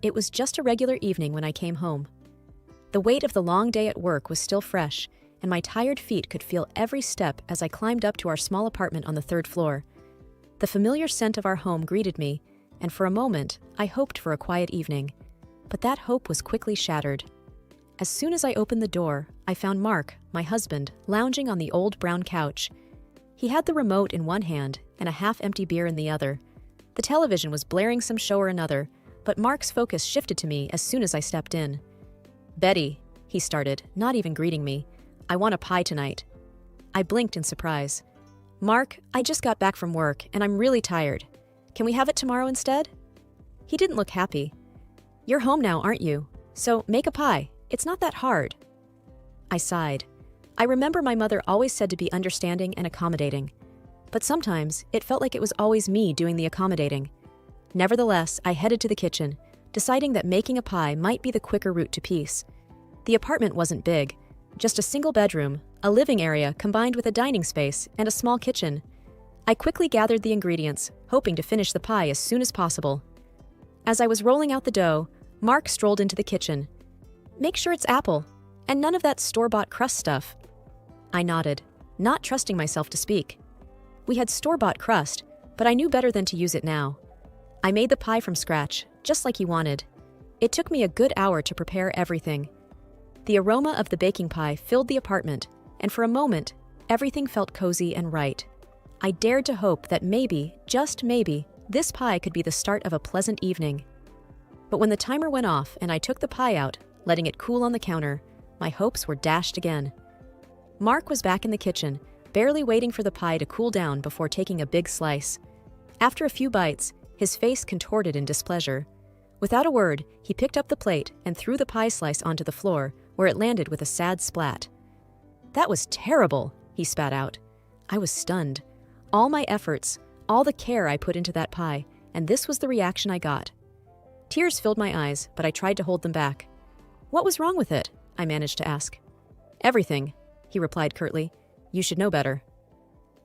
it was just a regular evening when I came home. The weight of the long day at work was still fresh, and my tired feet could feel every step as I climbed up to our small apartment on the third floor. The familiar scent of our home greeted me, and for a moment, I hoped for a quiet evening. But that hope was quickly shattered. As soon as I opened the door, I found Mark, my husband, lounging on the old brown couch. He had the remote in one hand and a half-empty beer in the other. The television was blaring some show or another, but Mark's focus shifted to me as soon as I stepped in. "Betty," he started, not even greeting me, "I want a pie tonight." I blinked in surprise. "Mark, I just got back from work and I'm really tired. Can we have it tomorrow instead?" He didn't look happy. "You're home now, aren't you? So make a pie. It's not that hard." I sighed. I remember my mother always said to be understanding and accommodating. But sometimes it felt like it was always me doing the accommodating. Nevertheless, I headed to the kitchen, deciding that making a pie might be the quicker route to peace. The apartment wasn't big, just a single bedroom, a living area combined with a dining space, and a small kitchen. I quickly gathered the ingredients, hoping to finish the pie as soon as possible. As I was rolling out the dough, Mark strolled into the kitchen. "Make sure it's apple, and none of that store-bought crust stuff." I nodded, not trusting myself to speak. We had store-bought crust, but I knew better than to use it now. I made the pie from scratch, just like he wanted. It took me a good hour to prepare everything. The aroma of the baking pie filled the apartment, and for a moment, everything felt cozy and right. I dared to hope that maybe, just maybe, this pie could be the start of a pleasant evening. But when the timer went off and I took the pie out, letting it cool on the counter, my hopes were dashed again. Mark was back in the kitchen, barely waiting for the pie to cool down before taking a big slice. After a few bites, his face contorted in displeasure. Without a word, he picked up the plate and threw the pie slice onto the floor, where it landed with a sad splat. "That was terrible," he spat out. I was stunned. All my efforts, all the care I put into that pie, and this was the reaction I got. Tears filled my eyes, but I tried to hold them back. "What was wrong with it?" I managed to ask. "Everything," he replied curtly. "You should know better."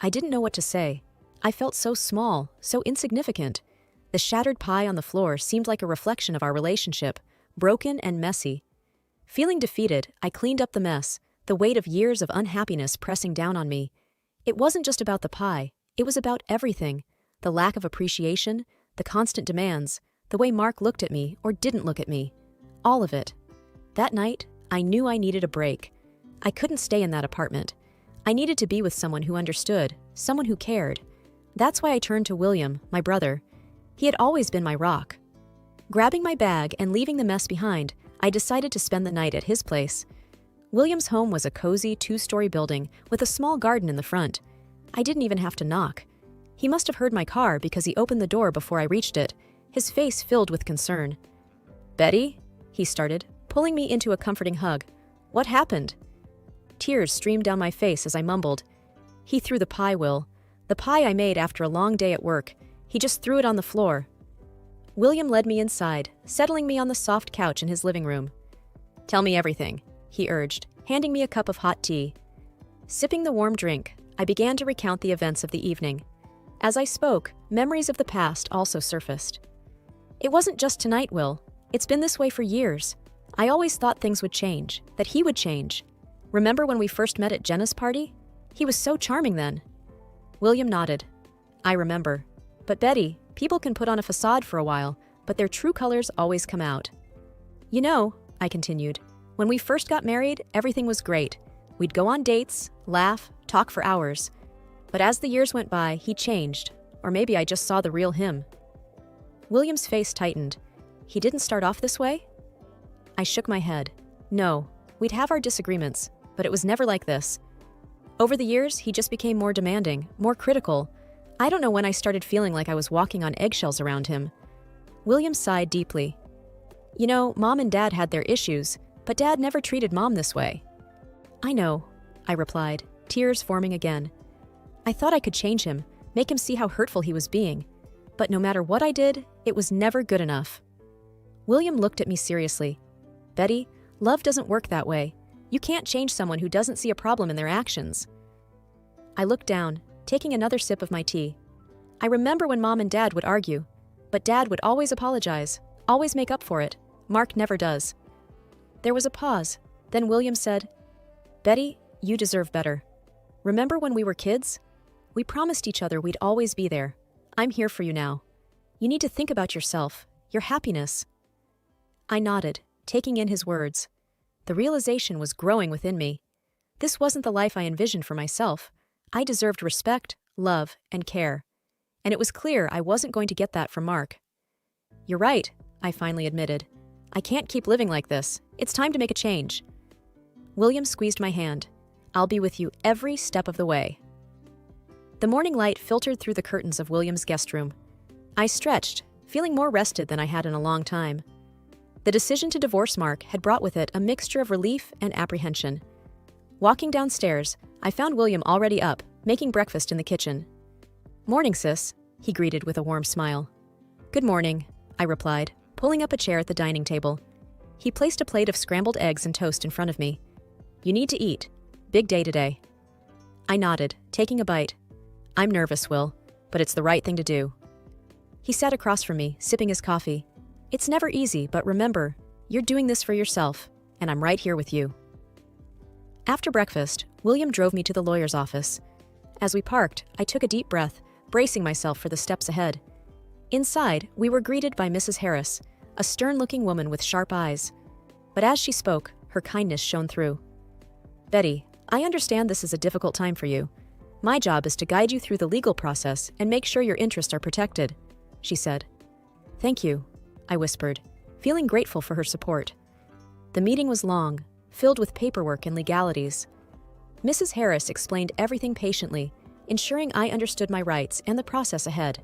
I didn't know what to say. I felt so small, so insignificant. The shattered pie on the floor seemed like a reflection of our relationship, broken and messy. Feeling defeated, I cleaned up the mess, the weight of years of unhappiness pressing down on me. It wasn't just about the pie, it was about everything. The lack of appreciation, the constant demands, the way Mark looked at me or didn't look at me. All of it. That night, I knew I needed a break. I couldn't stay in that apartment. I needed to be with someone who understood, someone who cared. That's why I turned to William, my brother. He had always been my rock. Grabbing my bag and leaving the mess behind, I decided to spend the night at his place. William's home was a cozy two-story building with a small garden in the front. I didn't even have to knock. He must have heard my car because he opened the door before I reached it, his face filled with concern. "Betty?" he started, pulling me into a comforting hug. "What happened?" Tears streamed down my face as I mumbled. "He threw the pie, Will. The pie I made after a long day at work. He just threw it on the floor." William led me inside, settling me on the soft couch in his living room. "Tell me everything," he urged, handing me a cup of hot tea. Sipping the warm drink, I began to recount the events of the evening. As I spoke, memories of the past also surfaced. "It wasn't just tonight, Will. It's been this way for years. I always thought things would change, that he would change. Remember when we first met at Jenna's party? He was so charming then." William nodded. "I remember. But Betty, people can put on a facade for a while, but their true colors always come out. You know," I continued, "when we first got married, everything was great. We'd go on dates, laugh, talk for hours. But as the years went by, he changed, or maybe I just saw the real him." William's face tightened. "He didn't start off this way?" I shook my head. "No, we'd have our disagreements, but it was never like this. Over the years, he just became more demanding, more critical. I don't know when I started feeling like I was walking on eggshells around him." William sighed deeply. "You know, Mom and Dad had their issues, but Dad never treated Mom this way." "I know," I replied, tears forming again. I thought I could change him, make him see how hurtful he was being. But no matter what I did, it was never good enough. William looked at me seriously. "Betty, love doesn't work that way. You can't change someone who doesn't see a problem in their actions." I looked down, taking another sip of my tea. I remember when Mom and Dad would argue, but Dad would always apologize, Always make up for it. Mark never does. There was a pause. Then William said, "Betty, you deserve better. Remember when we were kids? We promised each other we'd always be there. I'm here for you now. You need to think about yourself, your happiness." I nodded, taking in his words. The realization was growing within me. This wasn't the life I envisioned for myself. I deserved respect, love, and care. And it was clear I wasn't going to get that from Mark. "You're right," I finally admitted. "I can't keep living like this. It's time to make a change." William squeezed my hand. "I'll be with you every step of the way." The morning light filtered through the curtains of William's guest room. I stretched, feeling more rested than I had in a long time. The decision to divorce Mark had brought with it a mixture of relief and apprehension. Walking downstairs, I found William already up, making breakfast in the kitchen. "Morning, sis," he greeted with a warm smile. "Good morning," I replied, pulling up a chair at the dining table. He placed a plate of scrambled eggs and toast in front of me. "You need to eat. Big day today." I nodded, taking a bite. "I'm nervous, Will, but it's the right thing to do." He sat across from me, sipping his coffee. "It's never easy, but remember, you're doing this for yourself, and I'm right here with you." After breakfast, William drove me to the lawyer's office. As we parked, I took a deep breath, bracing myself for the steps ahead. Inside, we were greeted by Mrs. Harris, a stern-looking woman with sharp eyes. But as she spoke, her kindness shone through. "Betty, I understand this is a difficult time for you. My job is to guide you through the legal process and make sure your interests are protected," she said. "Thank you," I whispered, feeling grateful for her support. The meeting was long, filled with paperwork and legalities. Mrs. Harris explained everything patiently, ensuring I understood my rights and the process ahead.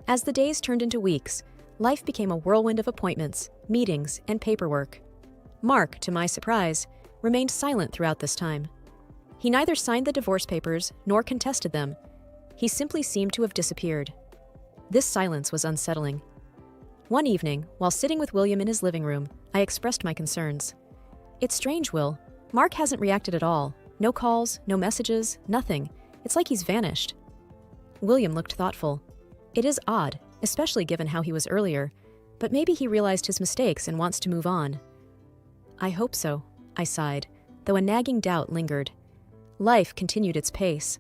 As the days turned into weeks, life became a whirlwind of appointments, meetings, and paperwork. Mark, to my surprise, remained silent throughout this time. He neither signed the divorce papers nor contested them. He simply seemed to have disappeared. This silence was unsettling. One evening, while sitting with William in his living room, I expressed my concerns. "It's strange, Will. Mark hasn't reacted at all. No calls, no messages, nothing. It's like he's vanished." William looked thoughtful. "It is odd, especially given how he was earlier, but maybe he realized his mistakes and wants to move on." "I hope so," I sighed, though a nagging doubt lingered. Life continued its pace.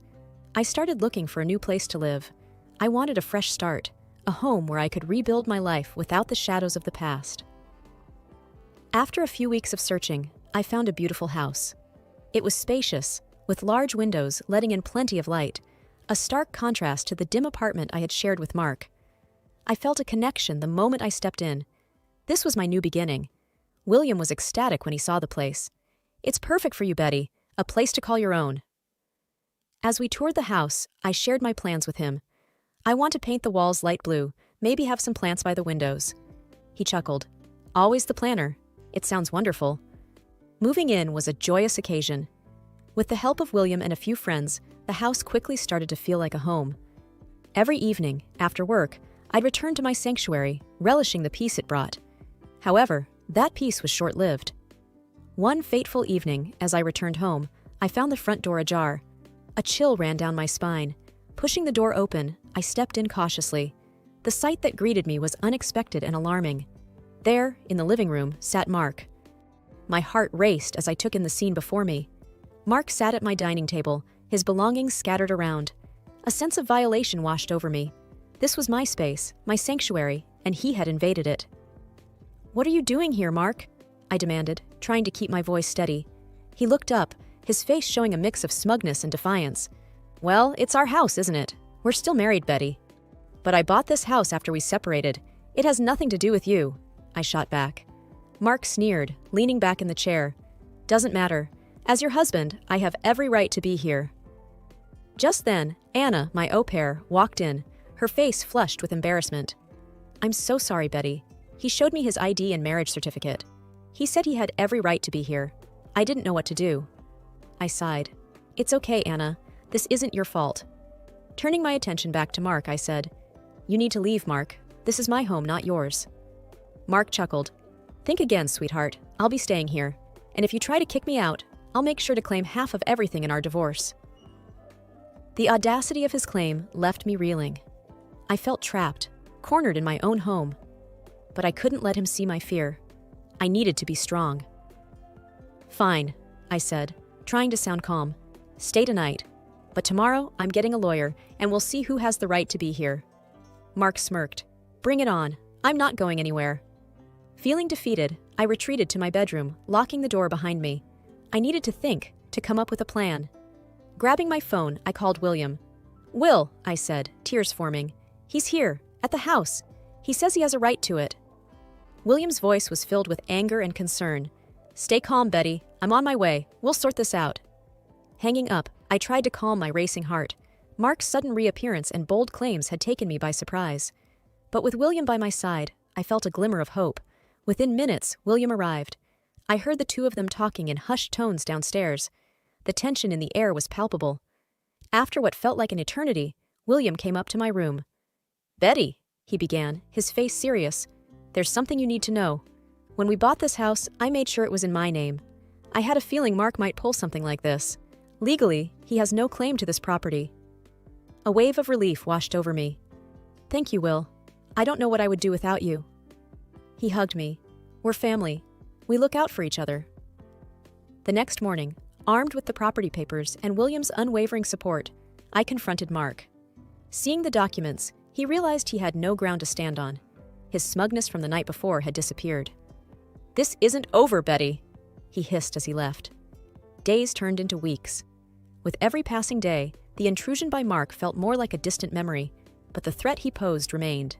I started looking for a new place to live. I wanted a fresh start, a home where I could rebuild my life without the shadows of the past. After a few weeks of searching, I found a beautiful house. It was spacious, with large windows letting in plenty of light, a stark contrast to the dim apartment I had shared with Mark. I felt a connection the moment I stepped in. This was my new beginning. William was ecstatic when he saw the place. "It's perfect for you, Betty, a place to call your own." As we toured the house, I shared my plans with him. "I want to paint the walls light blue, maybe have some plants by the windows." He chuckled. "Always the planner. It sounds wonderful." Moving in was a joyous occasion. With the help of William and a few friends, the house quickly started to feel like a home. Every evening, after work, I'd return to my sanctuary, relishing the peace it brought. However, that peace was short-lived. One fateful evening, as I returned home, I found the front door ajar. A chill ran down my spine. Pushing the door open, I stepped in cautiously. The sight that greeted me was unexpected and alarming. There, in the living room, sat Mark. My heart raced as I took in the scene before me. Mark sat at my dining table, his belongings scattered around. A sense of violation washed over me. This was my space, my sanctuary, and he had invaded it. "What are you doing here, Mark?" I demanded, trying to keep my voice steady. He looked up, his face showing a mix of smugness and defiance. "Well, it's our house, isn't it? We're still married, Betty. But I bought this house after we separated. It has nothing to do with you," I shot back. Mark sneered, leaning back in the chair. "Doesn't matter. As your husband, I have every right to be here." Just then, Anna, my au pair, walked in, her face flushed with embarrassment. "I'm so sorry, Betty. He showed me his ID and marriage certificate. He said he had every right to be here. I didn't know what to do." I sighed. "It's okay, Anna. This isn't your fault." Turning my attention back to Mark, I said, "You need to leave, Mark. This is my home, not yours." Mark chuckled. "Think again, sweetheart. I'll be staying here. And if you try to kick me out, I'll make sure to claim half of everything in our divorce." The audacity of his claim left me reeling. I felt trapped, cornered in my own home. but I couldn't let him see my fear. I needed to be strong. "Fine," I said, trying to sound calm. "Stay tonight. But tomorrow, I'm getting a lawyer, and we'll see who has the right to be here." Mark smirked. "Bring it on. I'm not going anywhere." Feeling defeated, I retreated to my bedroom, locking the door behind me. I needed to think, to come up with a plan. Grabbing my phone, I called William. "Will," I said, tears forming. "He's here, at the house. He says he has a right to it." William's voice was filled with anger and concern. "Stay calm, Betty. I'm on my way. We'll sort this out." Hanging up, I tried to calm my racing heart. Mark's sudden reappearance and bold claims had taken me by surprise. But with William by my side, I felt a glimmer of hope. Within minutes, William arrived. I heard the two of them talking in hushed tones downstairs. The tension in the air was palpable. After what felt like an eternity, William came up to my room. "Betty," he began, his face serious, "there's something you need to know. When we bought this house, I made sure it was in my name. I had a feeling Mark might pull something like this. Legally, he has no claim to this property." A wave of relief washed over me. "Thank you, Will. I don't know what I would do without you." He hugged me. "We're family. We look out for each other." The next morning, armed with the property papers and William's unwavering support, I confronted Mark. Seeing the documents, he realized he had no ground to stand on. His smugness from the night before had disappeared. "This isn't over, Betty," he hissed as he left. Days turned into weeks. With every passing day, the intrusion by Mark felt more like a distant memory, but the threat he posed remained.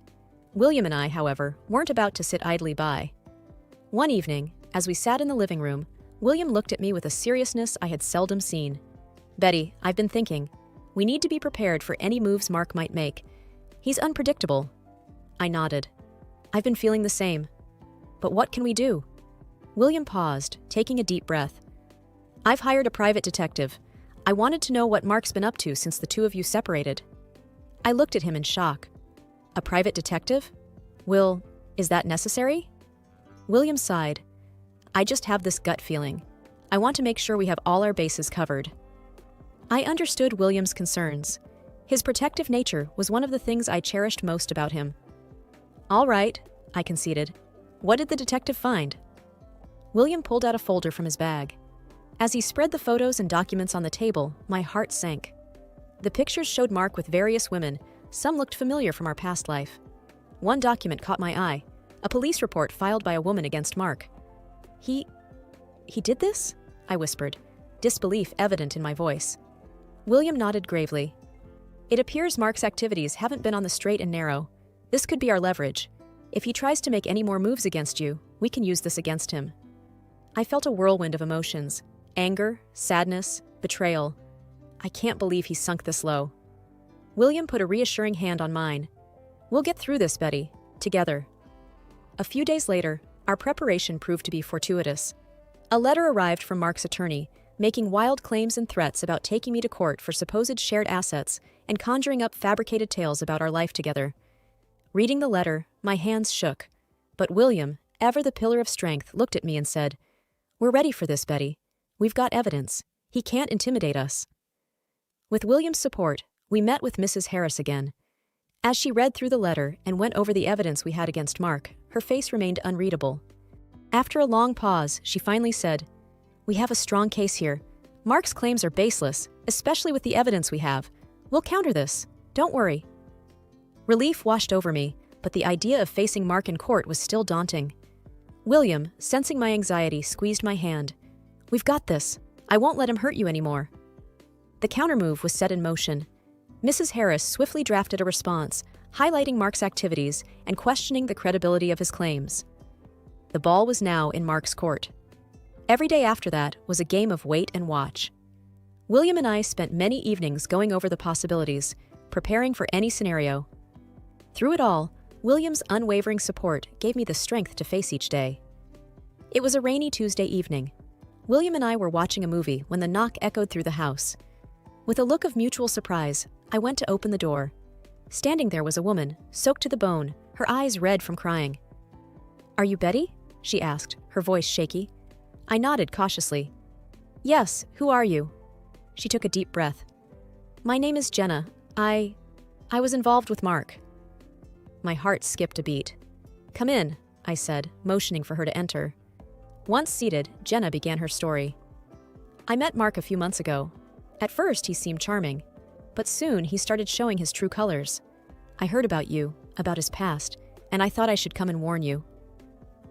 William and I, however, weren't about to sit idly by. One evening, as we sat in the living room, William looked at me with a seriousness I had seldom seen. "Betty, I've been thinking. We need to be prepared for any moves Mark might make. He's unpredictable." I nodded. "I've been feeling the same. But what can we do?" William paused, taking a deep breath. "I've hired a private detective. I wanted to know what Mark's been up to since the two of you separated." I looked at him in shock. "A private detective? Will, is that necessary?" William sighed. "I just have this gut feeling. I want to make sure we have all our bases covered." I understood William's concerns. His protective nature was one of the things I cherished most about him. "All right," I conceded. "What did the detective find?" William pulled out a folder from his bag. As he spread the photos and documents on the table, my heart sank. The pictures showed Mark with various women. Some looked familiar from our past life. One document caught my eye, a police report filed by a woman against Mark. He did this?" I whispered, disbelief evident in my voice. William nodded gravely. "It appears Mark's activities haven't been on the straight and narrow. This could be our leverage. If he tries to make any more moves against you, we can use this against him." I felt a whirlwind of emotions. Anger, sadness, betrayal. I can't believe he sunk this low. William put a reassuring hand on mine. "We'll get through this, Betty. Together." A few days later, our preparation proved to be fortuitous. A letter arrived from Mark's attorney, making wild claims and threats about taking me to court for supposed shared assets and conjuring up fabricated tales about our life together. Reading the letter, my hands shook. But William, ever the pillar of strength, looked at me and said, "We're ready for this, Betty. We've got evidence. He can't intimidate us." With William's support, we met with Mrs. Harris again. As she read through the letter and went over the evidence we had against Mark, her face remained unreadable. After a long pause, she finally said, "We have a strong case here. Mark's claims are baseless, especially with the evidence we have. We'll counter this. Don't worry." Relief washed over me, but the idea of facing Mark in court was still daunting. William, sensing my anxiety, squeezed my hand. "We've got this. I won't let him hurt you anymore." The countermove was set in motion. Mrs. Harris swiftly drafted a response, highlighting Mark's activities and questioning the credibility of his claims. The ball was now in Mark's court. Every day after that was a game of wait and watch. William and I spent many evenings going over the possibilities, preparing for any scenario. Through it all, William's unwavering support gave me the strength to face each day. It was a rainy Tuesday evening. William and I were watching a movie when the knock echoed through the house. With a look of mutual surprise, I went to open the door. Standing there was a woman, soaked to the bone, her eyes red from crying. "Are you Betty?" she asked, her voice shaky. I nodded cautiously. "Yes, who are you?" She took a deep breath. "My name is Jenna. I was involved with Mark." My heart skipped a beat. "Come in," I said, motioning for her to enter. Once seated, Jenna began her story. I met Mark a few months ago. At first, he seemed charming, but soon he started showing his true colors. I heard about you, about his past, and I thought I should come and warn you.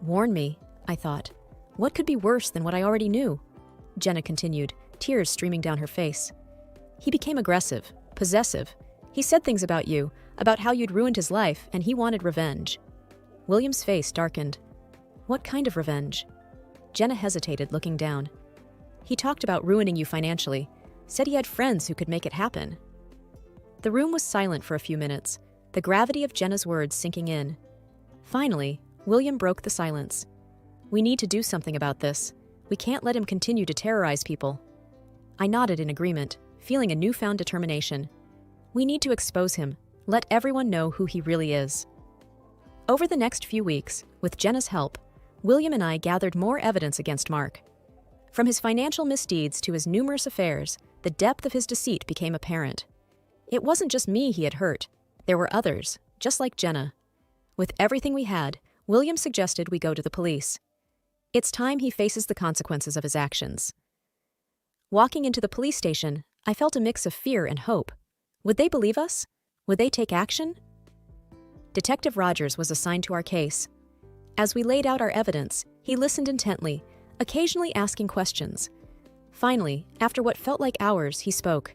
Warn me, I thought. What could be worse than what I already knew? Jenna continued, tears streaming down her face. He became aggressive, possessive. He said things about you, about how you'd ruined his life, and he wanted revenge. William's face darkened. What kind of revenge? Jenna hesitated, looking down. He talked about ruining you financially, said he had friends who could make it happen. The room was silent for a few minutes, the gravity of Jenna's words sinking in. Finally, William broke the silence. We need to do something about this. We can't let him continue to terrorize people. I nodded in agreement, feeling a newfound determination. We need to expose him, let everyone know who he really is. Over the next few weeks, with Jenna's help, William and I gathered more evidence against Mark. From his financial misdeeds to his numerous affairs, the depth of his deceit became apparent. It wasn't just me he had hurt. There were others, just like Jenna. With everything we had, William suggested we go to the police. It's time he faces the consequences of his actions. Walking into the police station, I felt a mix of fear and hope. Would they believe us? Would they take action? Detective Rogers was assigned to our case. As we laid out our evidence, he listened intently, occasionally asking questions. Finally, after what felt like hours, he spoke.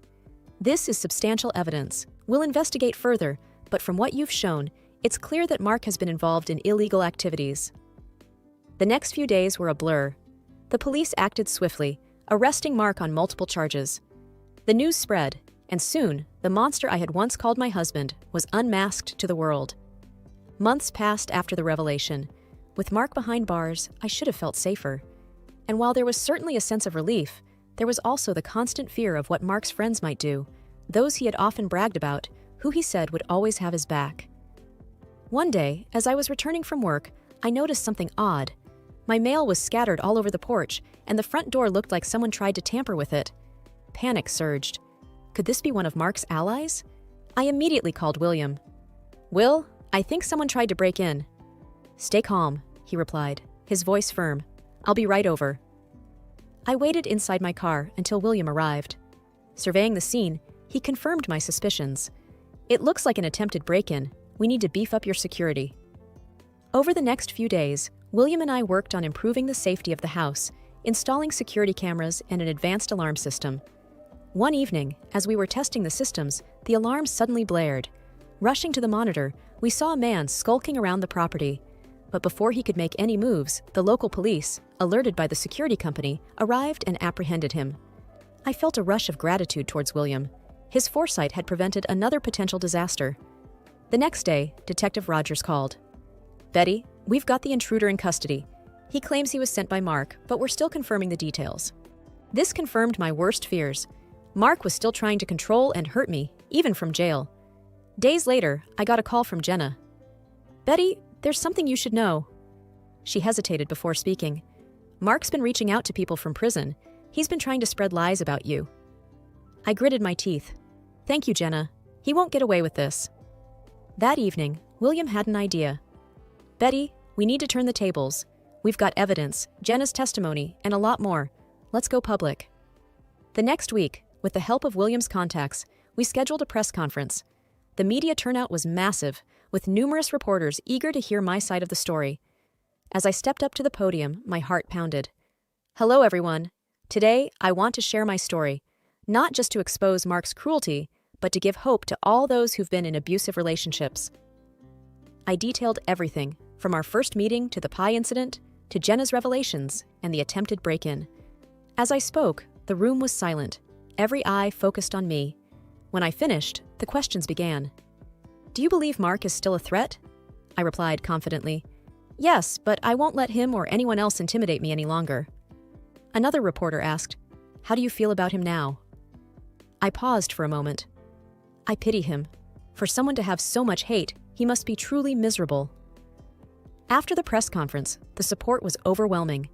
This is substantial evidence. We'll investigate further, but from what you've shown, it's clear that Mark has been involved in illegal activities. The next few days were a blur. The police acted swiftly, arresting Mark on multiple charges. The news spread, and soon, the monster I had once called my husband was unmasked to the world. Months passed after the revelation. With Mark behind bars, I should have felt safer. And while there was certainly a sense of relief, there was also the constant fear of what Mark's friends might do, those he had often bragged about, who he said would always have his back. One day, as I was returning from work, I noticed something odd. My mail was scattered all over the porch, and the front door looked like someone tried to tamper with it. Panic surged. Could this be one of Mark's allies? I immediately called William. Will, I think someone tried to break in. Stay calm, he replied, his voice firm. I'll be right over. I waited inside my car until William arrived. Surveying the scene, he confirmed my suspicions. It looks like an attempted break-in. We need to beef up your security. Over the next few days, William and I worked on improving the safety of the house, installing security cameras and an advanced alarm system. One evening, as we were testing the systems, the alarm suddenly blared. Rushing to the monitor, we saw a man skulking around the property. But before he could make any moves, the local police, alerted by the security company, arrived and apprehended him. I felt a rush of gratitude towards William. His foresight had prevented another potential disaster. The next day, Detective Rogers called. Betty, we've got the intruder in custody. He claims he was sent by Mark, but we're still confirming the details. This confirmed my worst fears. Mark was still trying to control and hurt me, even from jail. Days later, I got a call from Jenna. Betty, there's something you should know. She hesitated before speaking. Mark's been reaching out to people from prison. He's been trying to spread lies about you. I gritted my teeth. Thank you, Jenna. He won't get away with this. That evening, William had an idea. Betty, we need to turn the tables. We've got evidence, Jenna's testimony, and a lot more. Let's go public. The next week, with the help of William's contacts, we scheduled a press conference. The media turnout was massive, with numerous reporters eager to hear my side of the story. As I stepped up to the podium, my heart pounded. Hello, everyone. Today, I want to share my story, not just to expose Mark's cruelty, but to give hope to all those who've been in abusive relationships. I detailed everything, from our first meeting to the pie incident, to Jenna's revelations and the attempted break-in. As I spoke, the room was silent, every eye focused on me. When I finished, the questions began. Do you believe Mark is still a threat? I replied confidently. Yes, but I won't let him or anyone else intimidate me any longer. Another reporter asked, How do you feel about him now? I paused for a moment. I pity him. For someone to have so much hate, he must be truly miserable. After the press conference, the support was overwhelming.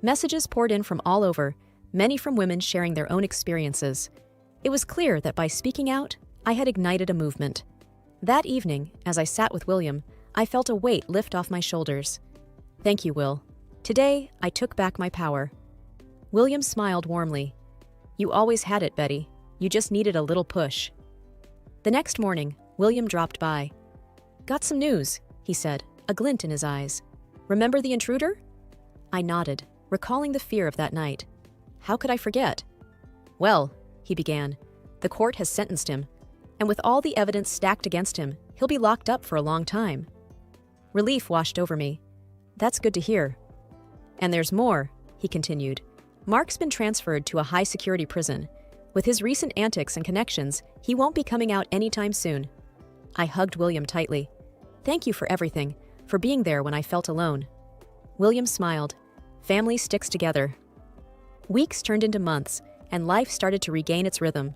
Messages poured in from all over, many from women sharing their own experiences. It was clear that by speaking out, I had ignited a movement. That evening, as I sat with William, I felt a weight lift off my shoulders. Thank you, Will. Today, I took back my power. William smiled warmly. You always had it, Betty. You just needed a little push. The next morning, William dropped by. Got some news, he said, a glint in his eyes. Remember the intruder? I nodded, recalling the fear of that night. How could I forget? Well, he began, the court has sentenced him, and with all the evidence stacked against him, he'll be locked up for a long time. Relief washed over me. That's good to hear. And there's more, he continued. Mark's been transferred to a high-security prison. With his recent antics and connections, he won't be coming out anytime soon. I hugged William tightly. Thank you for everything, for being there when I felt alone. William smiled. Family sticks together. Weeks turned into months, and life started to regain its rhythm.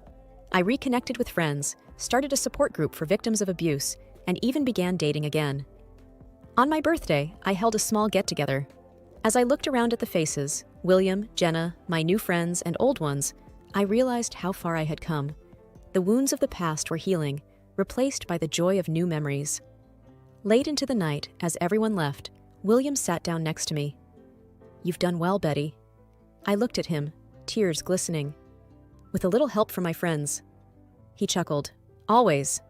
I reconnected with friends, started a support group for victims of abuse, and even began dating again. On my birthday, I held a small get-together. As I looked around at the faces, William, Jenna, my new friends, and old ones, I realized how far I had come. The wounds of the past were healing, replaced by the joy of new memories. Late into the night, as everyone left, William sat down next to me. You've done well, Betty. I looked at him, tears glistening. With a little help from my friends. He chuckled. Always.